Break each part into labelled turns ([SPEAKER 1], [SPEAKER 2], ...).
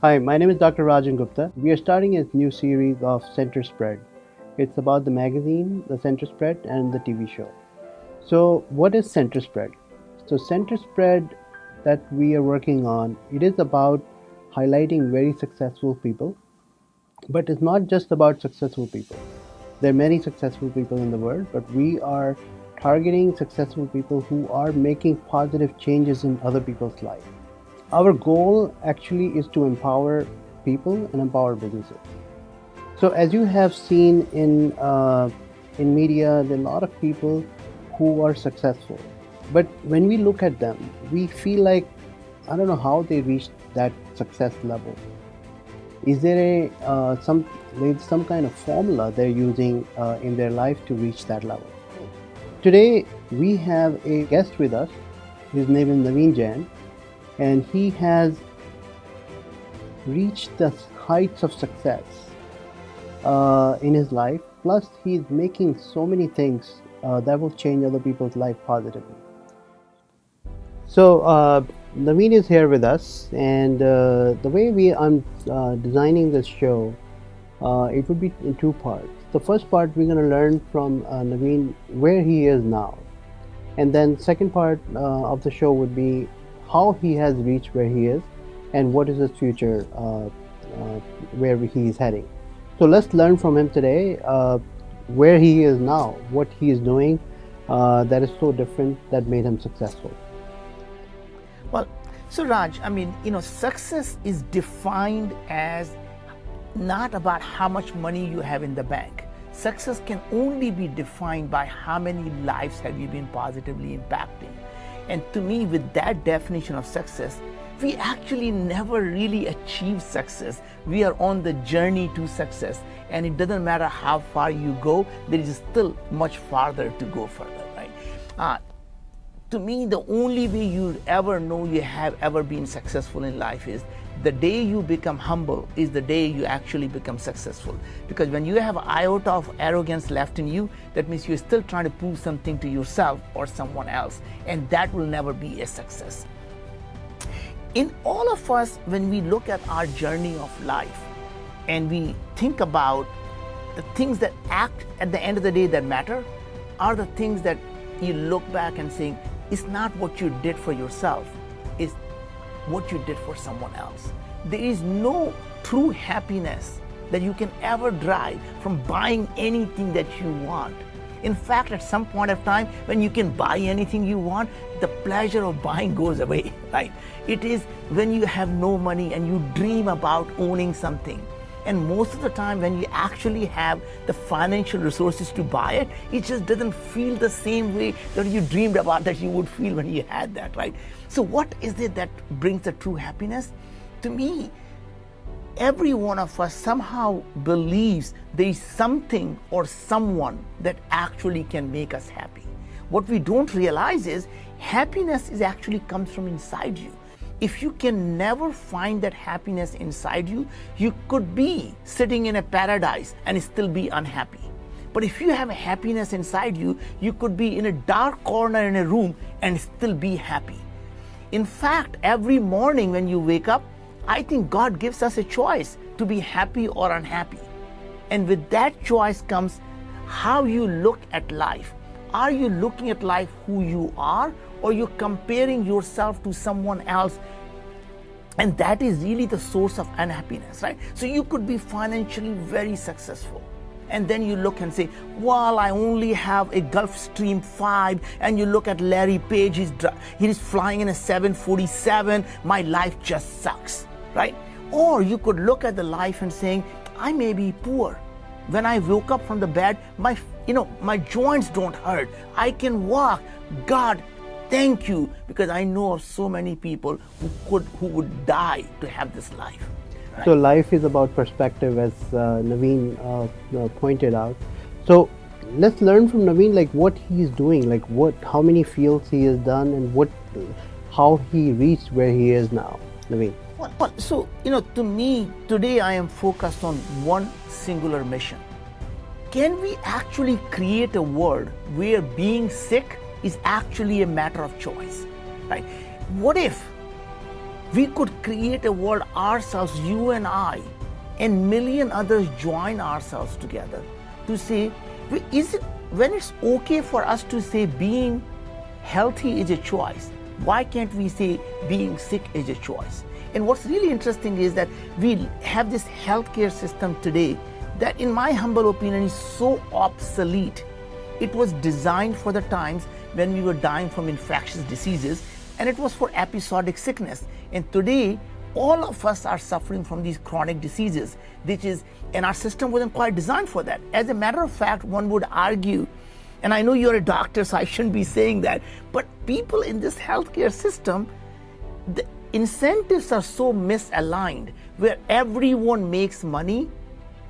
[SPEAKER 1] Hi, my name is Dr. Rajan Gupta. We are starting a new series of Centerspread. It's about the magazine, the Centerspread, and the TV show. So, what is Centerspread? So, Centerspread that we are working on, it is about highlighting very successful people, but it's not just about successful people. There are many successful people in the world, but we are targeting successful people who are making positive changes in other people's life. Our goal actually is to empower people and empower businesses. So as you have seen in media, there are a lot of people who are successful, but when we look at them, we feel like I don't know how they reached that success level. Is there there's some kind of formula they're using in their life to reach that level? Today we have a guest with us. His name is Naveen Jain, and he has reached the heights of success in his life. Plus, he's making so many things that will change other people's life positively. So, Naveen is here with us, and the way I'm designing this show, it would be in two parts. The first part, we're going to learn from Naveen where he is now, and then second part of the show would be how he has reached where he is, and what is his future, where he is heading. So let's learn from him today where he is now, what he is doing that is so different that made him successful.
[SPEAKER 2] Well, so Raj, success is defined as not about how much money you have in the bank. Success can only be defined by how many lives have you been positively impacting. And to me, with that definition of success, we actually never really achieve success. We are on the journey to success, and it doesn't matter how far you go, there is still much farther to go further, right? To me, the only way you ever know you have ever been successful in life is the day you become humble is the day you actually become successful. Because when you have an iota of arrogance left in you, that means you're still trying to prove something to yourself or someone else, and that will never be a success. In all of us, when we look at our journey of life and we think about the things that act at the end of the day that matter, are the things that you look back and saying, it's not what you did for yourself, it's what you did for someone else. There is no true happiness that you can ever derive from buying anything that you want. In fact, at some point of time, when you can buy anything you want, the pleasure of buying goes away, right? It is when you have no money and you dream about owning something. And most of the time when you actually have the financial resources to buy it, it just doesn't feel the same way that you dreamed about that you would feel when you had that, right? So what is it that brings the true happiness? To me, every one of us somehow believes there is something or someone that actually can make us happy. What we don't realize is happiness actually comes from inside you. If you can never find that happiness inside you, you could be sitting in a paradise and still be unhappy. But if you have a happiness inside you, you could be in a dark corner in a room and still be happy. In fact, every morning when you wake up, I think God gives us a choice to be happy or unhappy. And with that choice comes how you look at life. Are you looking at life who you are, or you're comparing yourself to someone else? And that is really the source of unhappiness, right? So you could be financially very successful, and then you look and say, well, I only have a Gulfstream 5, and you look at Larry Page, he's flying in a 747, my life just sucks, right? Or you could look at the life and saying, I may be poor. When I woke up from the bed, my joints don't hurt. I can walk. God, thank you, because I know of so many people who would die to have this life. Right?
[SPEAKER 1] So life is about perspective, as Naveen pointed out. So let's learn from Naveen, like what he's doing, like how many fields he has done, and how he reached where he is now. Naveen.
[SPEAKER 2] Well, so, to me, today I am focused on one singular mission. Can we actually create a world where being sick is actually a matter of choice, right? What if We could create a world ourselves, you and I, and million others join ourselves together to say, is it when it's okay for us to say being healthy is a choice, why can't we say being sick is a choice? And what's really interesting is that we have this healthcare system today that, in my humble opinion, is so obsolete. It was designed for the times when we were dying from infectious diseases, and it was for episodic sickness. And today, all of us are suffering from these chronic diseases, and our system wasn't quite designed for that. As a matter of fact, one would argue, and I know you're a doctor, so I shouldn't be saying that, but people in this healthcare system, the incentives are so misaligned, where everyone makes money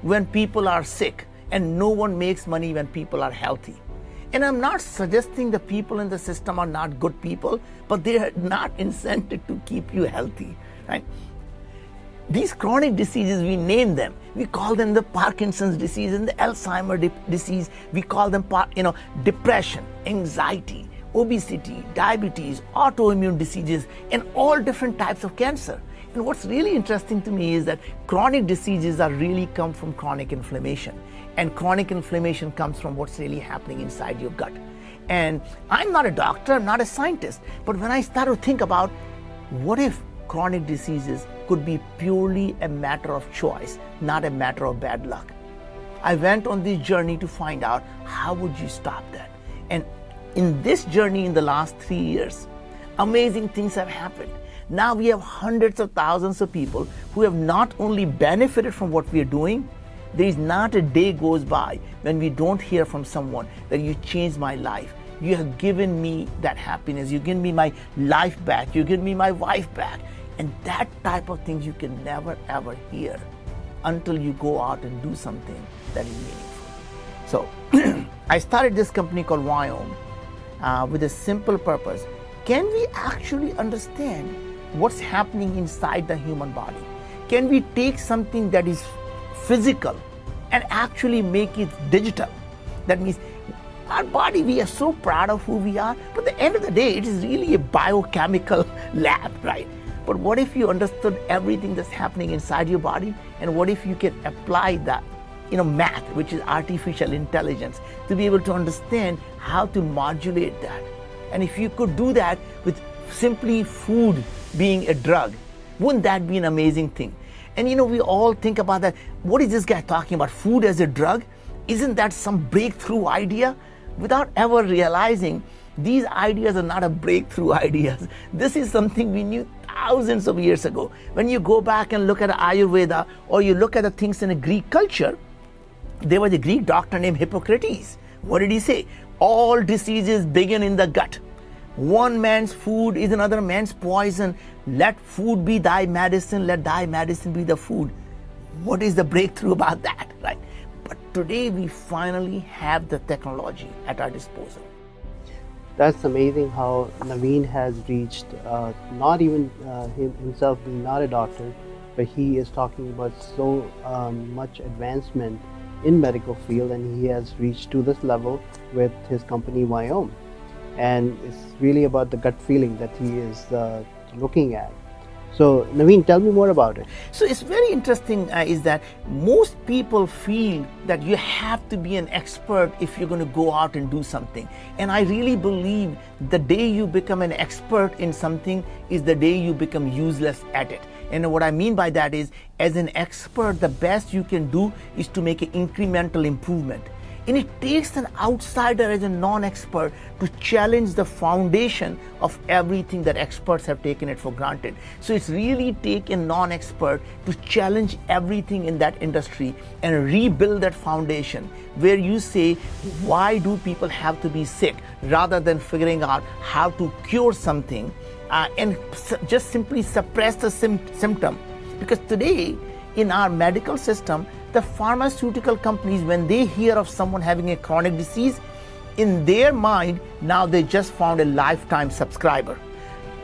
[SPEAKER 2] when people are sick and no one makes money when people are healthy. And I'm not suggesting the people in the system are not good people, but they are not incented to keep you healthy, right? These chronic diseases, we name them. We call them the Parkinson's disease and the Alzheimer's disease. We call them, depression, anxiety, obesity, diabetes, autoimmune diseases, and all different types of cancer. And what's really interesting to me is that chronic diseases are really come from chronic inflammation. And chronic inflammation comes from what's really happening inside your gut. And I'm not a doctor, I'm not a scientist, but when I start to think about what if chronic diseases could be purely a matter of choice, not a matter of bad luck. I went on this journey to find out how would you stop that. And in this journey in the last 3 years, amazing things have happened. Now we have hundreds of thousands of people who have not only benefited from what we are doing, there is not a day goes by when we don't hear from someone that you changed my life. You have given me that happiness. You've given me my life back. You've given me my wife back. And that type of things you can never ever hear until you go out and do something that is meaningful. So I started this company called VIOME with a simple purpose. Can we actually understand what's happening inside the human body? Can we take something that is physical and actually make it digital? That means our body, we are so proud of who we are, but at the end of the day, it is really a biochemical lab, right? But what if you understood everything that's happening inside your body? And what if you can apply that, math, which is artificial intelligence, to be able to understand how to modulate that? And if you could do that with simply food being a drug, wouldn't that be an amazing thing? And we all think about that. What is this guy talking about? Food as a drug? Isn't that some breakthrough idea? Without ever realizing, these ideas are not a breakthrough ideas. This is something we knew thousands of years ago. When you go back and look at Ayurveda, or you look at the things in a Greek culture, there was a Greek doctor named Hippocrates. What did he say? All diseases begin in the gut. One man's food is another man's poison. Let food be thy medicine, let thy medicine be the food. What is the breakthrough about that, right? But today we finally have the technology at our disposal.
[SPEAKER 1] That's amazing how Naveen has reached, not even himself being not a doctor, but he is talking about so much advancement in medical field, and he has reached to this level with his company VIOME. And it's really about the gut feeling that he is looking at. So Naveen, tell me more about it.
[SPEAKER 2] So it's very interesting is that most people feel that you have to be an expert if you're going to go out and do something. And I really believe the day you become an expert in something is the day you become useless at it. And what I mean by that is, as an expert, the best you can do is to make an incremental improvement. And it takes an outsider as a non-expert to challenge the foundation of everything that experts have taken it for granted. So it's really take a non-expert to challenge everything in that industry and rebuild that foundation, where you say, why do people have to be sick, rather than figuring out how to cure something and just simply suppress the symptom. Because today in our medical system, the pharmaceutical companies, when they hear of someone having a chronic disease, in their mind, now they just found a lifetime subscriber.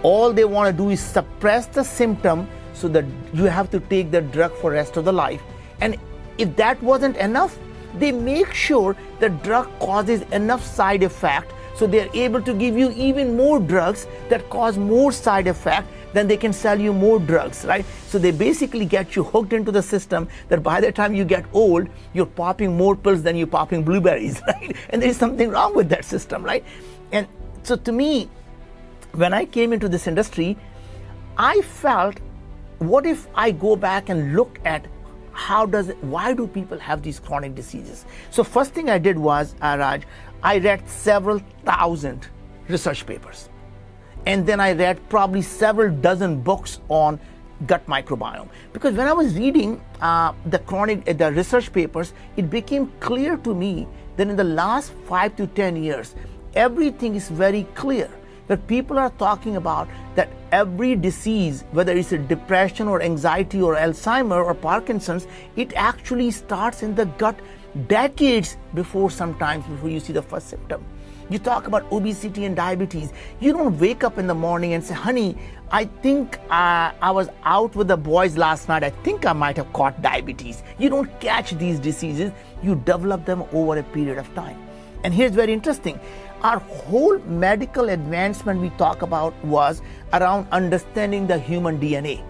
[SPEAKER 2] All they want to do is suppress the symptom so that you have to take the drug for the rest of the life. And if that wasn't enough, they make sure the drug causes enough side effect So they're able to give you even more drugs that cause more side effect, then they can sell you more drugs, right? So they basically get you hooked into the system that by the time you get old, you're popping more pills than you're popping blueberries, right? And there's something wrong with that system, right? And so to me, when I came into this industry, I felt, what if I go back and look at why do people have these chronic diseases? So first thing I did was, Raj, I read several thousand research papers. And then I read probably several dozen books on gut microbiome. Because when I was reading the research papers, it became clear to me that in the last 5 to 10 years, everything is very clear. That people are talking about that every disease, whether it's a depression or anxiety or Alzheimer or Parkinson's, it actually starts in the gut decades before you see the first symptom. You talk about obesity and diabetes. You don't wake up in the morning and say, honey, I think I was out with the boys last night. I think I might have caught diabetes. You don't catch these diseases. You develop them over a period of time. And here's very interesting. Our whole medical advancement we talk about was around understanding the human DNA.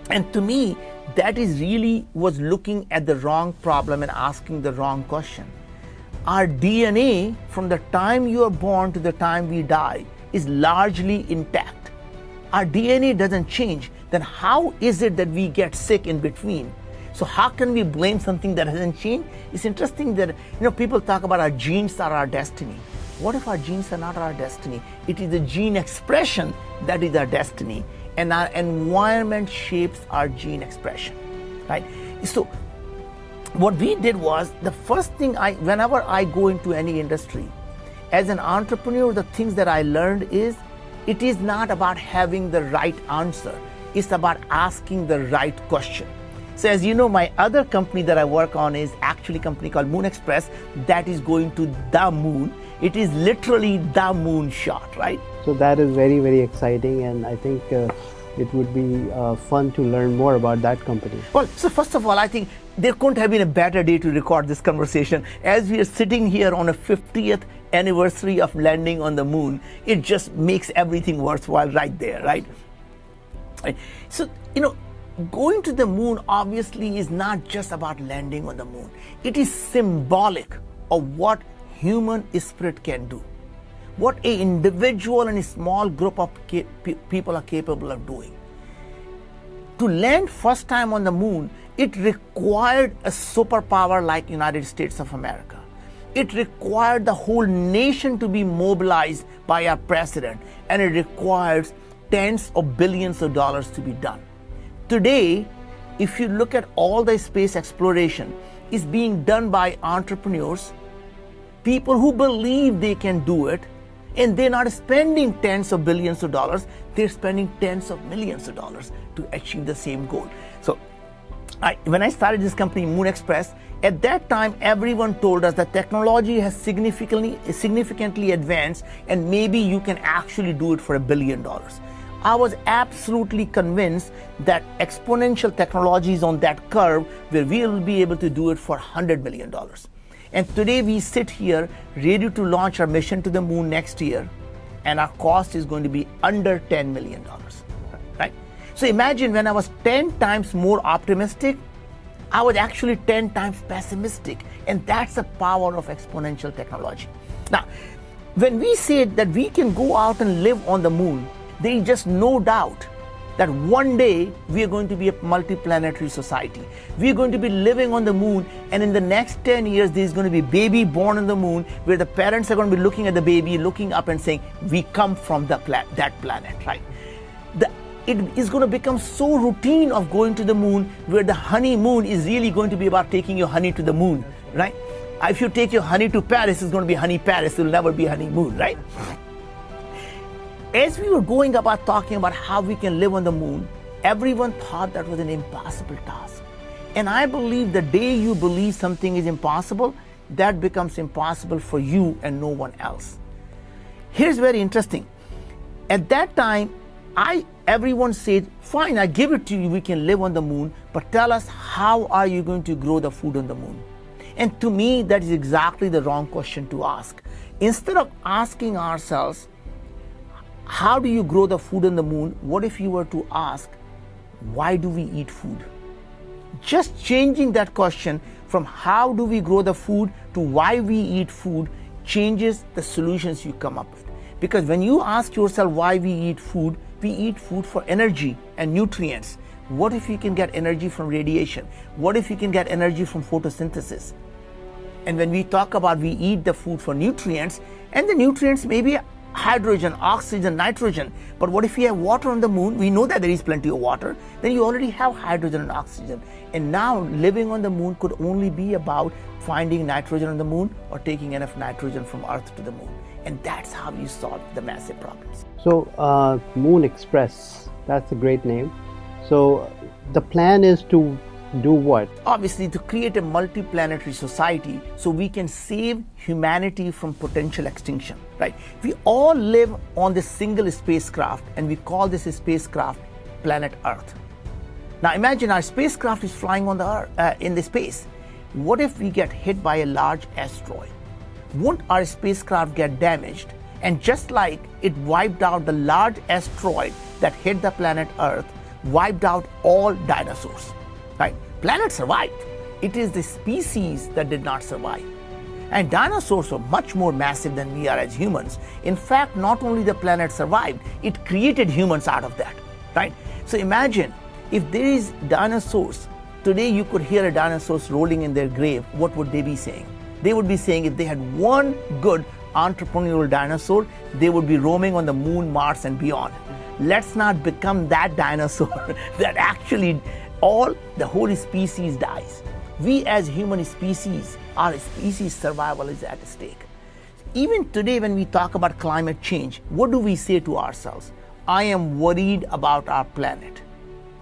[SPEAKER 2] And to me, that is really was looking at the wrong problem and asking the wrong question. Our DNA, from the time you are born to the time we die, is largely intact. Our DNA doesn't change. Then how is it that we get sick in between? So how can we blame something that hasn't changed? It's interesting that people talk about our genes are our destiny. What if our genes are not our destiny? It is the gene expression that is our destiny, and our environment shapes our gene expression, right? So what we did was, the first thing whenever I go into any industry, as an entrepreneur, the things that I learned is, it is not about having the right answer. It's about asking the right question. So as you know, my other company that I work on is actually a company called Moon Express that is going to the moon. It is literally the moon shot, right?
[SPEAKER 1] So that is very, very exciting, and I think it would be fun to learn more about that company.
[SPEAKER 2] Well, so first of all, I think there couldn't have been a better day to record this conversation. As we are sitting here on a 50th anniversary of landing on the moon, it just makes everything worthwhile right there, right? So, going to the moon obviously is not just about landing on the moon. It is symbolic of what human spirit can do, what an individual and a small group of people are capable of doing. To land first time on the moon, it required a superpower like United States of America. It required the whole nation to be mobilized by our president, and it requires tens of billions of dollars to be done. Today, if you look at all the space exploration, is being done by entrepreneurs, people who believe they can do it, and they're not spending tens of billions of dollars, they're spending tens of millions of dollars to achieve the same goal. So when I started this company, Moon Express, at that time, everyone told us that technology has significantly advanced, and maybe you can actually do it for $1 billion. I was absolutely convinced that exponential technology is on that curve where we will be able to do it for $100 million. And today we sit here ready to launch our mission to the moon next year, and our cost is going to be under $10 million, right? So imagine, when I was 10 times more optimistic, I was actually 10 times pessimistic, and that's the power of exponential technology. Now, when we say that we can go out and live on the moon, there is just no doubt that one day we are going to be a multiplanetary society. We are going to be living on the moon, and in the next 10 years, there is going to be a baby born on the moon, where the parents are going to be looking at the baby, looking up and saying, we come from that planet, right? It is going to become so routine of going to the moon, where the honeymoon is really going to be about taking your honey to the moon, right? If you take your honey to Paris, it's going to be honey Paris. It will never be honeymoon, right? As we were going about talking about how we can live on the moon, everyone thought that was an impossible task. And I believe the day you believe something is impossible, that becomes impossible for you and no one else. Here's very interesting. At that time, everyone said, fine, I give it to you, we can live on the moon, but tell us, how are you going to grow the food on the moon? And to me, that is exactly the wrong question to ask. Instead of asking ourselves, how do you grow the food on the moon? What if you were to ask, why do we eat food? Just changing that question from how do we grow the food to why we eat food changes the solutions you come up with. Because when you ask yourself why we eat food for energy and nutrients. What if you can get energy from radiation? What if you can get energy from photosynthesis? And when we talk about we eat the food for nutrients, and the nutrients may be hydrogen, oxygen, nitrogen, but what if you have water on the moon? We know that there is plenty of water. Then you already have hydrogen and oxygen. And now living on the moon could only be about finding nitrogen on the moon or taking enough nitrogen from Earth to the moon. And that's how you solve the massive problems.
[SPEAKER 1] So Moon Express, that's a great name. So the plan is to do what?
[SPEAKER 2] Obviously, to create a multi-planetary society so we can save humanity from potential extinction, right? We all live on this single spacecraft, and we call this spacecraft planet Earth. Now imagine our spacecraft is flying on the Earth, in the space. What if we get hit by a large asteroid? Won't our spacecraft get damaged? And just like it wiped out the large asteroid that hit the planet Earth, wiped out all dinosaurs, right? Planet survived. It is the species that did not survive. And dinosaurs were much more massive than we are as humans. In fact, not only the planet survived, it created humans out of that, right? So imagine if there is dinosaurs, today you could hear a dinosaurs rolling in their grave, what would they be saying? They would be saying if they had one good entrepreneurial dinosaur, they would be roaming on the moon, Mars, and beyond. Let's not become that dinosaur that actually the whole species dies. We as human species, our species survival is at stake. Even today when we talk about climate change, what do we say to ourselves? I am worried about our planet.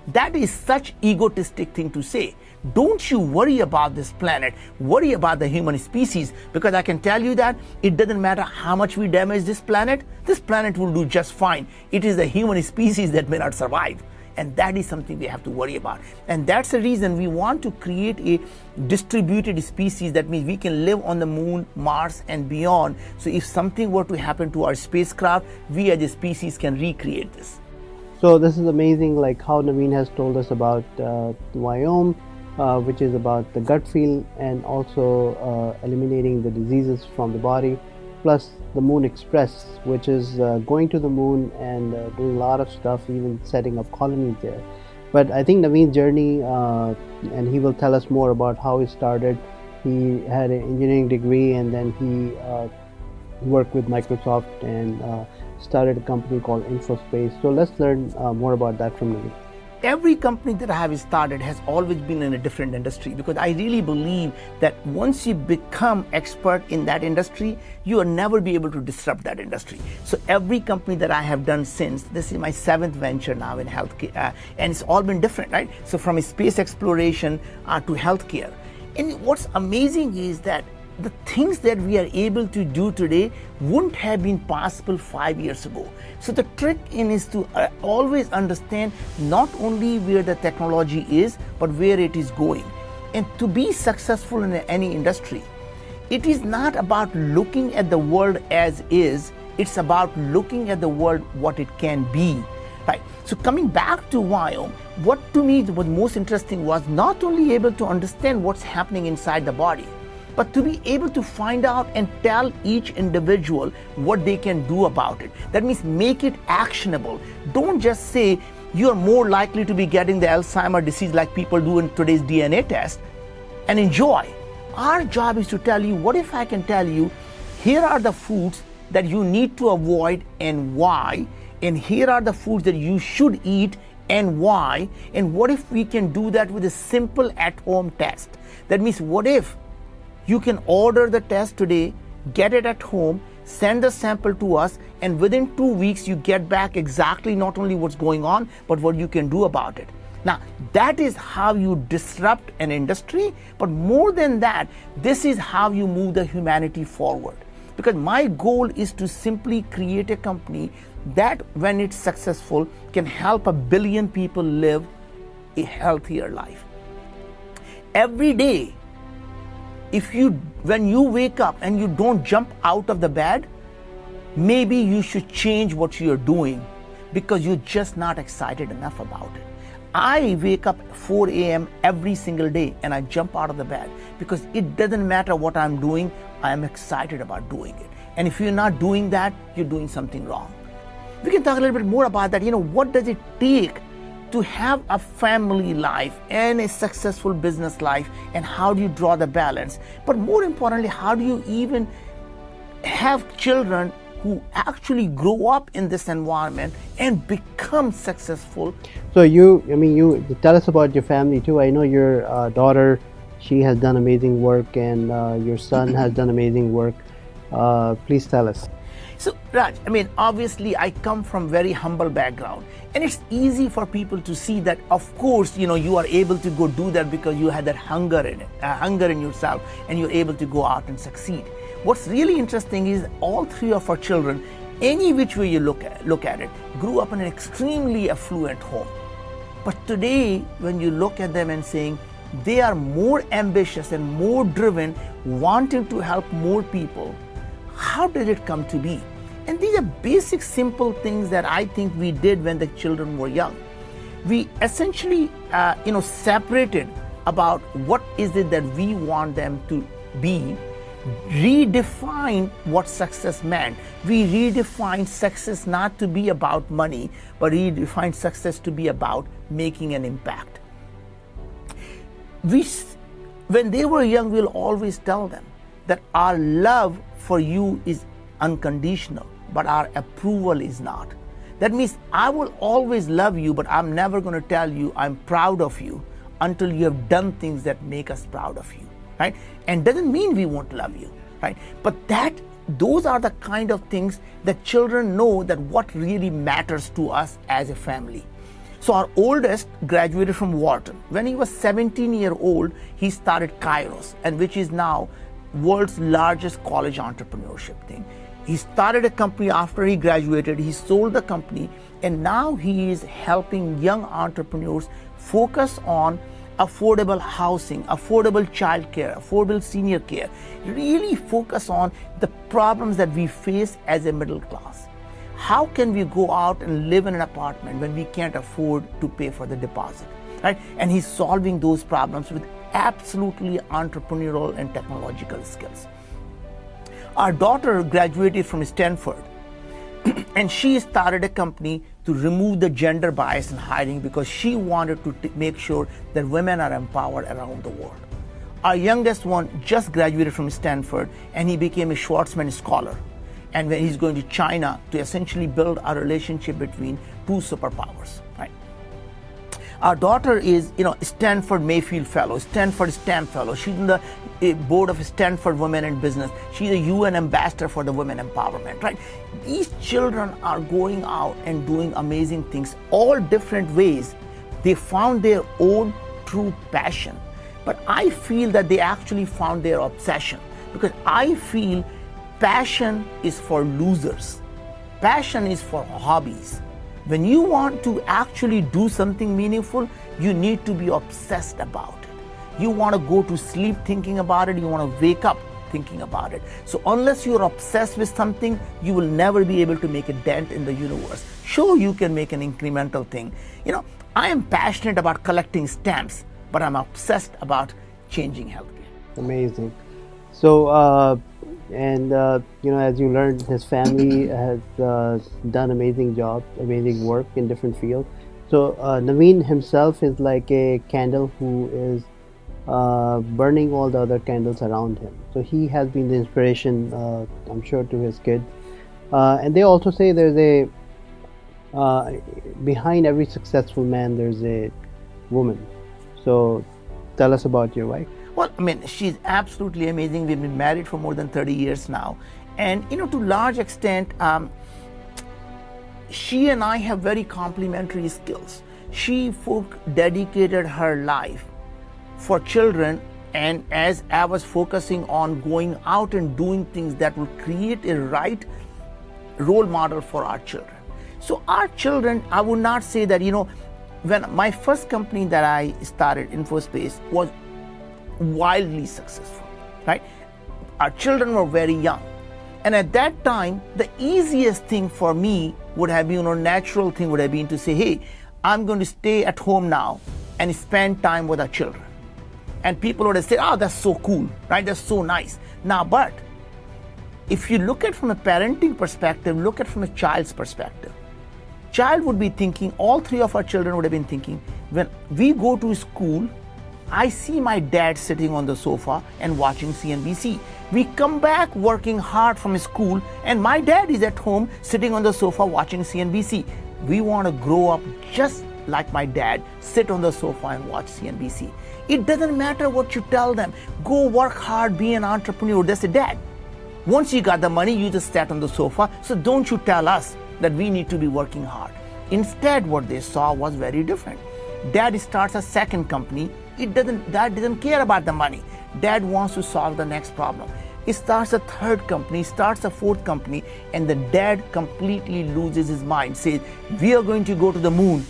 [SPEAKER 2] That is such egotistic thing to say. Don't you worry about this planet, worry about the human species, because I can tell you that it doesn't matter how much we damage this planet will do just fine. It is the human species that may not survive. And that is something we have to worry about. And that's the reason we want to create a distributed species. That means we can live on the moon, Mars, and beyond. So if something were to happen to our spacecraft, we as a species can recreate this.
[SPEAKER 1] So this is amazing, like how Naveen has told us about VIOME, which is about the gut feel and also eliminating the diseases from the body, plus the Moon Express, which is going to the moon and doing a lot of stuff, even setting up colonies there. But I think Naveen's journey, and he will tell us more about how he started. He had an engineering degree, and then he worked with Microsoft and started a company called InfoSpace. So let's learn more about that from Naveen.
[SPEAKER 2] Every company that I have started has always been in a different industry, because I really believe that once you become expert in that industry, you will never be able to disrupt that industry. So every company that I have done since, this is my 7th venture now in healthcare, and it's all been different, right? So from space exploration to healthcare. And what's amazing is that the things that we are able to do today wouldn't have been possible 5 years ago. So the trick is to always understand not only where the technology is, but where it is going. And to be successful in any industry, it is not about looking at the world as is, it's about looking at the world what it can be. Right. So coming back to VIOME, what to me was most interesting was not only able to understand what's happening inside the body, but to be able to find out and tell each individual what they can do about it. That means make it actionable. Don't just say you're more likely to be getting the Alzheimer's disease like people do in today's DNA test and enjoy. Our job is to tell you, what if I can tell you, here are the foods that you need to avoid and why, and here are the foods that you should eat and why, and what if we can do that with a simple at-home test? That means what if you can order the test today, get it at home, send the sample to us, and within 2 weeks you get back exactly not only what's going on, but what you can do about it. Now, that is how you disrupt an industry, but more than that, this is how you move the humanity forward. Because my goal is to simply create a company that, when it's successful, can help 1 billion people live a healthier life. Every day, when you wake up and you don't jump out of the bed, maybe you should change what you're doing because you're just not excited enough about it. I wake up 4 a.m. every single day and I jump out of the bed because it doesn't matter what I'm doing, I'm excited about doing it. And if you're not doing that, you're doing something wrong. We can talk a little bit more about that. What does it take to have a family life and a successful business life, and how do you draw the balance? But more importantly, how do you even have children who actually grow up in this environment and become successful?
[SPEAKER 1] So you tell us about your family too. I know your daughter, she has done amazing work, and your son has done amazing work. Please tell us.
[SPEAKER 2] So Raj, obviously I come from very humble background, and it's easy for people to see that, of course, you are able to go do that because you had that hunger in yourself, and you're able to go out and succeed. What's really interesting is all three of our children, any which way you look at it, grew up in an extremely affluent home. But today, when you look at them and saying they are more ambitious and more driven, wanting to help more people, how did it come to be? And these are basic, simple things that I think we did when the children were young. We essentially, separated about what is it that we want them to be, redefined what success meant. We redefined success not to be about money, but redefined success to be about making an impact. When they were young, we'll always tell them that our love for you is unconditional, but our approval is not. That means I will always love you, but I'm never going to tell you I'm proud of you until you have done things that make us proud of you, right? And doesn't mean we won't love you, right? But those are the kind of things that children know that what really matters to us as a family. So our oldest graduated from Wharton. When he was 17 years old, he started Kairos, and which is now world's largest college entrepreneurship thing. He started a company after he graduated, he sold the company, and now he is helping young entrepreneurs focus on affordable housing, affordable childcare, affordable senior care, really focus on the problems that we face as a middle class. How can we go out and live in an apartment when we can't afford to pay for the deposit, right? And he's solving those problems with absolutely entrepreneurial and technological skills. Our daughter graduated from Stanford, and she started a company to remove the gender bias in hiring because she wanted to make sure that women are empowered around the world. Our youngest one just graduated from Stanford, and he became a Schwarzman scholar. And when he's going to China to essentially build a relationship between two superpowers, right? Our daughter is, Stanford Mayfield Fellow, Stanford STEM Fellow. She's in the board of Stanford Women in Business. She's a UN ambassador for the women empowerment, right? These children are going out and doing amazing things, all different ways. They found their own true passion. But I feel that they actually found their obsession, because I feel passion is for losers. Passion is for hobbies. When you want to actually do something meaningful, you need to be obsessed about it. You want to go to sleep thinking about it. You want to wake up thinking about it. So unless you're obsessed with something, you will never be able to make a dent in the universe. Sure, you can make an incremental thing. I am passionate about collecting stamps, but I'm obsessed about changing healthcare.
[SPEAKER 1] Amazing. So, as you learned, his family has done amazing job, amazing work in different fields. So Naveen himself is like a candle who is burning all the other candles around him. So he has been the inspiration, I'm sure, to his kids. And they also say there's behind every successful man, there's a woman. So tell us about your wife.
[SPEAKER 2] Well, she's absolutely amazing. We've been married for more than 30 years now. And, to large extent, she and I have very complementary skills. She dedicated her life for children, and as I was focusing on going out and doing things that will create a right role model for our children. So our children, I would not say that, when my first company that I started, InfoSpace, was wildly successful. right? Our children were very young. And at that time, the easiest thing for me would have been, or natural thing would have been to say, hey, I'm going to stay at home now and spend time with our children. And people would have said, oh, that's so cool, right? That's so nice. Now, but if you look at from a parenting perspective, look at from a child's perspective. Child would be thinking, all three of our children would have been thinking, when we go to school, I see my dad sitting on the sofa and watching CNBC. We come back working hard from school and my dad is at home sitting on the sofa watching CNBC. We want to grow up just like my dad, sit on the sofa and watch CNBC. It doesn't matter what you tell them. Go work hard, be an entrepreneur. They say, Dad, once you got the money, you just sat on the sofa. So don't you tell us that we need to be working hard. Instead, what they saw was very different. Dad starts a second company. Dad doesn't care about the money. Dad wants to solve the next problem. He starts a third company, starts a fourth company, and the dad completely loses his mind, says, we are going to go to the moon.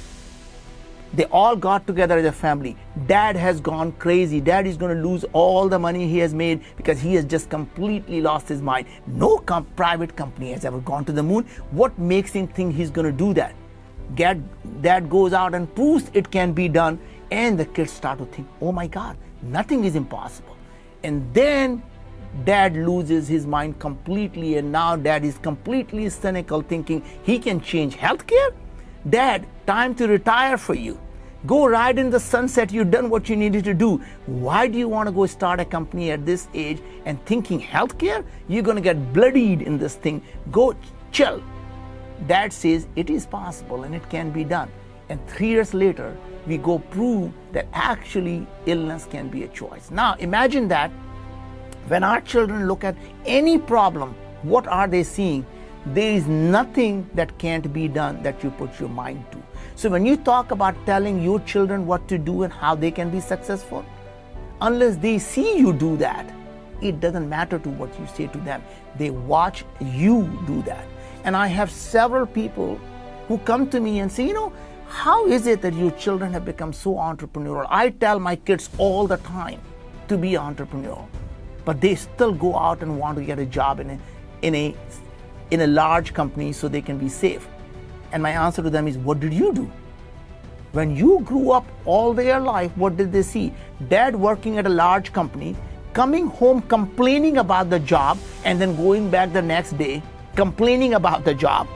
[SPEAKER 2] They all got together as a family. Dad has gone crazy. Dad is going to lose all the money he has made because he has just completely lost his mind. No private company has ever gone to the moon. What makes him think he's going to do that? Dad goes out and proves it can be done, and the kids start to think, oh my God, nothing is impossible. And then Dad loses his mind completely, and now Dad is completely cynical, thinking he can change healthcare. Dad, time to retire for you. Go ride in the sunset. You've done what you needed to do. Why do you want to go start a company at this age and thinking healthcare? You're going to get bloodied in this thing. Go chill. Dad says it is possible and it can be done. And 3 years later, we go prove that actually illness can be a choice. Now imagine that when our children look at any problem, what are they seeing? There is nothing that can't be done that you put your mind to. So when you talk about telling your children what to do and how they can be successful, unless they see you do that, it doesn't matter to what you say to them. They watch you do that. And I have several people who come to me and say, how is it that your children have become so entrepreneurial? I tell my kids all the time to be entrepreneurial, but they still go out and want to get a job in a large company so they can be safe. And my answer to them is, what did you do? When you grew up all their life, what did they see? Dad working at a large company, coming home complaining about the job, and then going back the next day complaining about the job,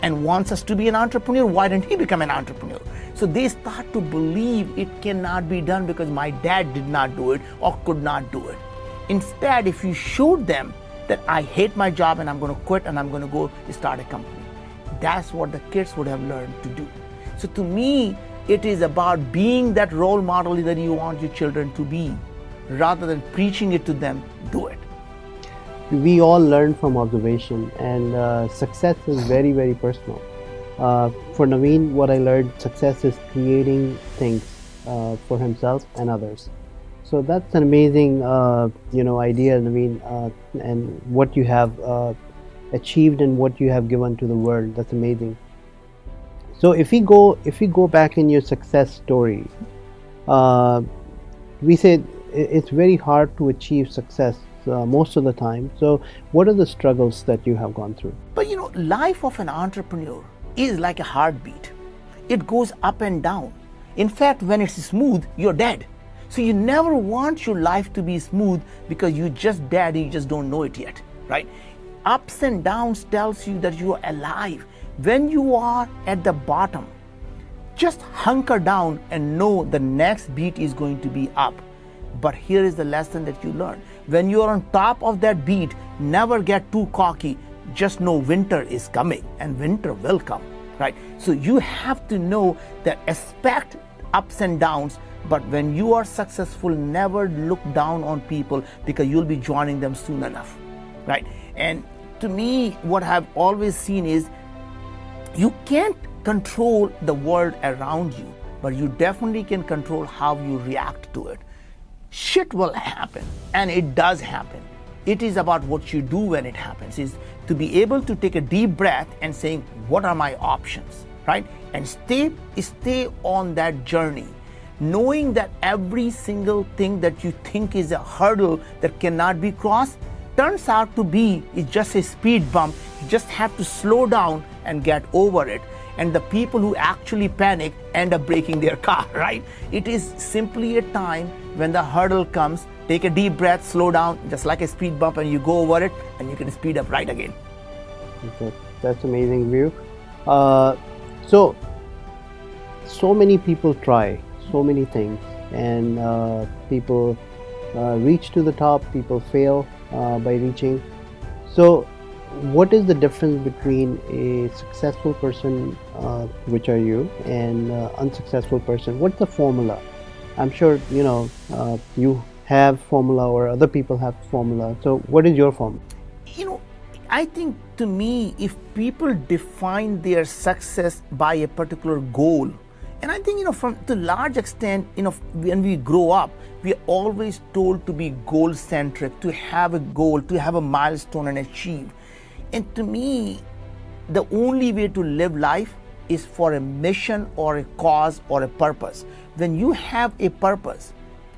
[SPEAKER 2] and wants us to be an entrepreneur. Why didn't he become an entrepreneur? So they start to believe it cannot be done because my dad did not do it or could not do it. Instead, if you showed them that I hate my job and I'm going to quit and I'm going to go start a company, that's what the kids would have learned to do. So to me, it is about being that role model that you want your children to be. Rather than preaching it to them, do it.
[SPEAKER 1] We all learn from observation, and success is very, very personal. For Naveen, what I learned, success is creating things for himself and others. So that's an amazing, idea, Naveen, and what you have achieved and what you have given to the world. That's amazing. So if we go back in your success story, we said it's very hard to achieve success most of the time. So what are the struggles that you have gone through?
[SPEAKER 2] But life of an entrepreneur is like a heartbeat. It goes up and down. In fact, when it's smooth, you're dead. So you never want your life to be smooth because you just dead, you just don't know it yet, right? Ups and downs tells you that you are alive. When you are at the bottom, just hunker down and know the next beat is going to be up. But here is the lesson that you learn. When you are on top of that beat, never get too cocky. Just know winter is coming and winter will come, right? So you have to know that expect ups and downs, but when you are successful, never look down on people because you'll be joining them soon enough, right? And to me, what I've always seen is you can't control the world around you, but you definitely can control how you react to it. Shit will happen, and it does happen. It is about what you do when it happens, is to be able to take a deep breath and saying, what are my options, right? And stay on that journey. knowing that every single thing that you think is a hurdle that cannot be crossed turns out to be is just a speed bump. You just have to slow down and get over it. And the people who actually panic end up breaking their car, right? It is simply a time when the hurdle comes, take a deep breath, slow down, just like a speed bump, and you go over it, and you can speed up right again.
[SPEAKER 1] Okay, that's amazing view. So many people try so many things, and people reach to the top, people fail by reaching. So what is the difference between a successful person, which are you, and unsuccessful person? What's the formula? I'm sure you have formula, or other people have formula. So what is your formula?
[SPEAKER 2] You know, I think to me, if people define their success by a particular goal, and I think, from to large extent, when we grow up, we are always told to be goal centric, to have a goal, to have a milestone and achieve. And to me, the only way to live life is for a mission or a cause or a purpose. When you have a purpose,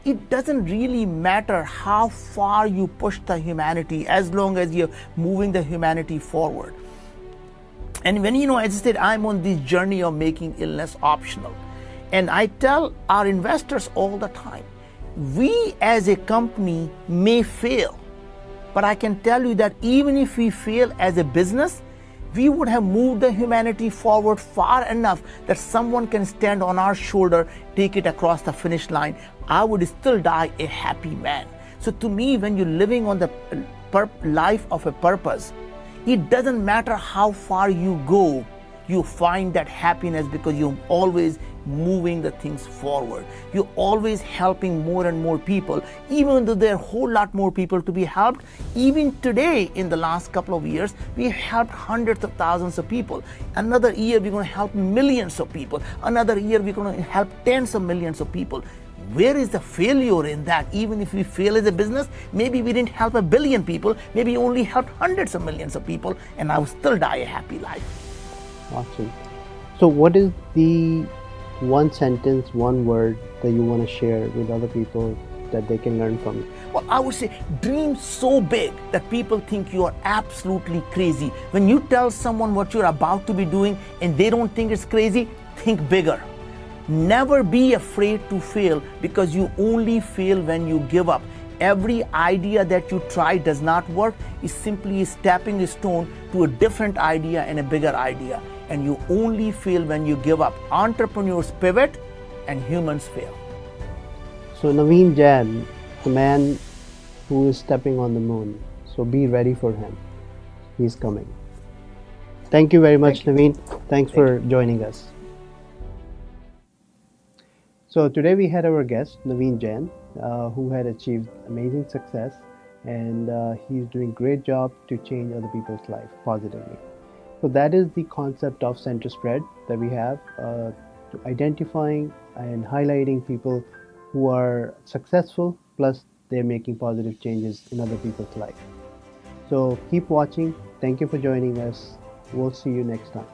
[SPEAKER 2] it doesn't really matter how far you push the humanity, as long as you're moving the humanity forward. And when, as I said, I'm on this journey of making illness optional. And I tell our investors all the time, we as a company may fail, but I can tell you that even if we fail as a business, we would have moved the humanity forward far enough that someone can stand on our shoulder, take it across the finish line. I would still die a happy man. So to me, when you're living on the life of a purpose, it doesn't matter how far you go, you find that happiness because you're always moving the things forward. You're always helping more and more people, even though there are a whole lot more people to be helped. Even today, in the last couple of years, we helped hundreds of thousands of people. Another year, we're going to help millions of people. Another year, we're going to help tens of millions of people. Where is the failure in that? Even if we fail as a business, maybe we didn't help 1 billion people, maybe only helped hundreds of millions of people, and I will still die a happy life.
[SPEAKER 1] Awesome. So what is the one sentence, one word that you want to share with other people that they can learn from?
[SPEAKER 2] Well, I would say dream so big that people think you are absolutely crazy. When you tell someone what you're about to be doing and they don't think it's crazy, think bigger. Never be afraid to fail, because you only fail when you give up. Every idea that you try does not work is simply a stepping stone to a different idea and a bigger idea. And you only fail when you give up. Entrepreneurs pivot and humans fail.
[SPEAKER 1] So Naveen Jain, the man who is stepping on the moon. So be ready for him. He's coming. Thank you very much, Naveen. Thanks for joining us. So today we had our guest, Naveen Jain, who had achieved amazing success, and he's doing great job to change other people's life positively. So that is the concept of Centerspread that we have, identifying and highlighting people who are successful, plus they're making positive changes in other people's life. So keep watching. Thank you for joining us. We'll see you next time.